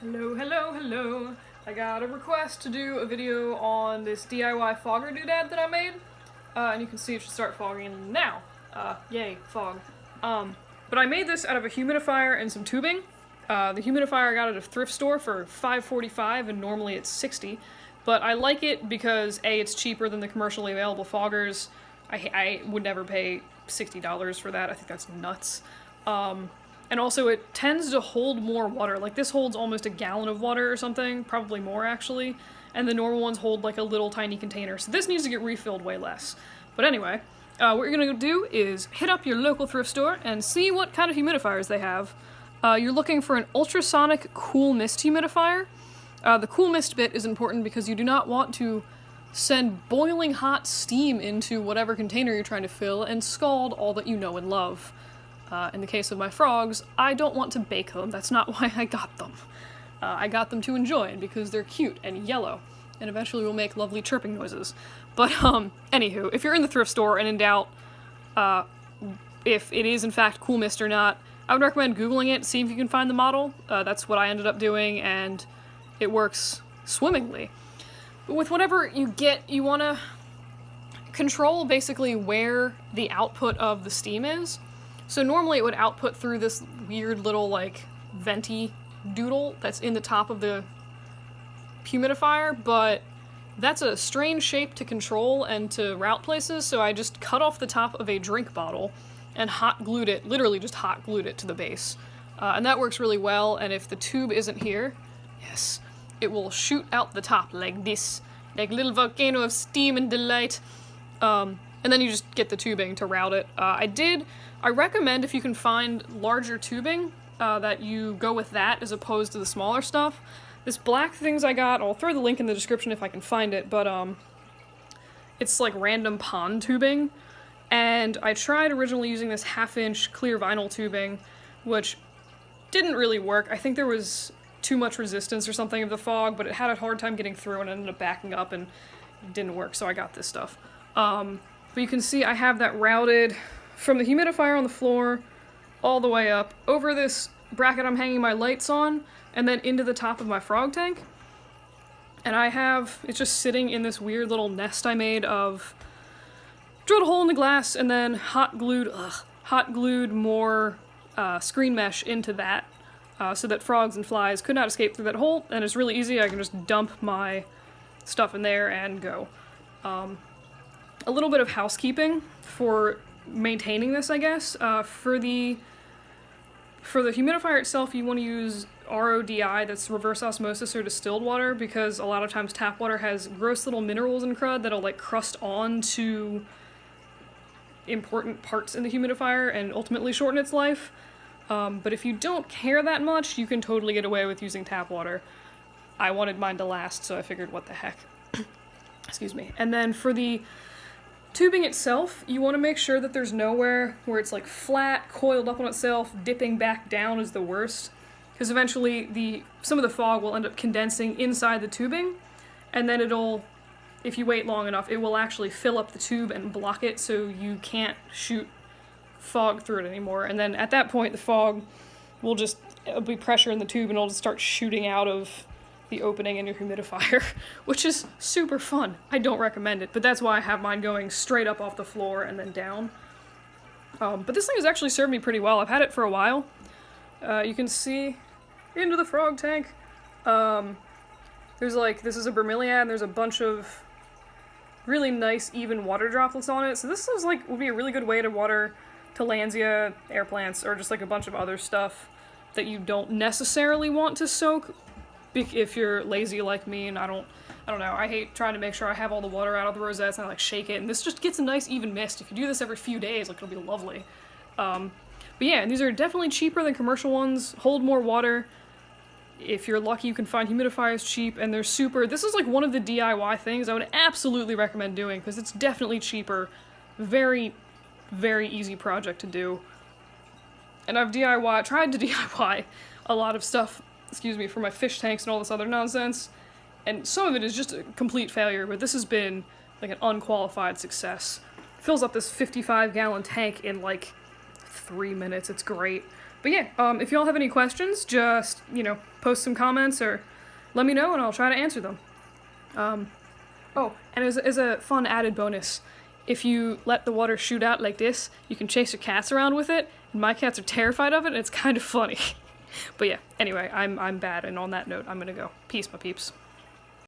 Hello, hello, hello. I got a request to do a video on this DIY fogger doodad that I made. And you can see it should start fogging now. Yay, fog. But I made this out of a humidifier and some tubing. The humidifier I got at a thrift store for $5.45 and normally it's $60. But I like it because A, it's cheaper than the commercially available foggers. I would never pay $60 for that. I think that's nuts. And also it tends to hold more water. Like this holds almost a gallon of water or something, probably more actually. And the normal ones hold like a little tiny container. So this needs to get refilled way less. But anyway, what you're gonna do is hit up your local thrift store and see what kind of humidifiers they have. You're looking for an ultrasonic cool mist humidifier. The cool mist bit is important because you do not want to send boiling hot steam into whatever container you're trying to fill and scald all that you know and love. In the case of my frogs, I don't want to bake them. That's not why I got them. I got them to enjoy because they're cute and yellow, and eventually will make lovely chirping noises. But, anywho, if you're in the thrift store and in doubt if it is in fact cool mist or not, I would recommend Googling it, see if you can find the model. That's what I ended up doing, and it works swimmingly. But with whatever you get, you want to control basically where the output of the steam is. So normally it would output through this weird little, like, venti doodle that's in the top of the humidifier, but that's a strange shape to control and to route places, so I just cut off the top of a drink bottle and hot glued it, literally just hot glued it to the base. And that works really well, and if the tube isn't here, yes, it will shoot out the top like this, like a little volcano of steam and delight. And then you just get the tubing to route it. I recommend if you can find larger tubing, that you go with that as opposed to the smaller stuff. This black things I got, I'll throw the link in the description if I can find it, but it's like random pond tubing. And I tried originally using this 1/2-inch clear vinyl tubing, which didn't really work. I think there was too much resistance or something of the fog, but it had a hard time getting through and ended up backing up and it didn't work, so I got this stuff. But you can see I have that routed from the humidifier on the floor all the way up over this bracket I'm hanging my lights on and then into the top of my frog tank. And it's just sitting in this weird little nest I made of drilled a hole in the glass and then hot glued more screen mesh into that so that frogs and flies could not escape through that hole, and it's really easy. I can just dump my stuff in there and go. A little bit of housekeeping for maintaining this, I guess. For the humidifier itself, you want to use RODI, that's reverse osmosis or distilled water, because a lot of times tap water has gross little minerals and crud that'll like crust on to important parts in the humidifier and ultimately shorten its life. But if you don't care that much, you can totally get away with using tap water. I wanted mine to last, so I figured what the heck. Excuse me. And then for the tubing itself, you want to make sure that there's nowhere where it's like flat, coiled up on itself, dipping back down is the worst. Because eventually some of the fog will end up condensing inside the tubing, and then if you wait long enough, it will actually fill up the tube and block it so you can't shoot fog through it anymore. And then at that point, the fog will it'll be pressure in the tube and it'll just start shooting out of the opening in your humidifier, which is super fun. I don't recommend it, but that's why I have mine going straight up off the floor and then down. But this thing has actually served me pretty well. I've had it for a while. You can see into the frog tank. This is a bromeliad, and there's a bunch of really nice even water droplets on it. So this would be a really good way to water tillandsia, air plants, or just like a bunch of other stuff that you don't necessarily want to soak if you're lazy like me. And I don't know, I hate trying to make sure I have all the water out of the rosettes and I like shake it, and this just gets a nice even mist. If you do this every few days, like, it'll be lovely. But yeah, and these are definitely cheaper than commercial ones, hold more water. If you're lucky, you can find humidifiers cheap, and this is like one of the DIY things I would absolutely recommend doing, because it's definitely cheaper. Very, very easy project to do. And I've tried to DIY a lot of stuff, for my fish tanks and all this other nonsense, and some of it is just a complete failure, but this has been like an unqualified success. Fills up this 55-gallon tank in like 3 minutes, it's great. But yeah, if y'all have any questions, just, post some comments or let me know and I'll try to answer them. Oh, and as a fun added bonus, if you let the water shoot out like this, you can chase your cats around with it. And my cats are terrified of it, and it's kind of funny. But yeah, anyway, I'm bad, and on that note, I'm gonna go. Peace, my peeps.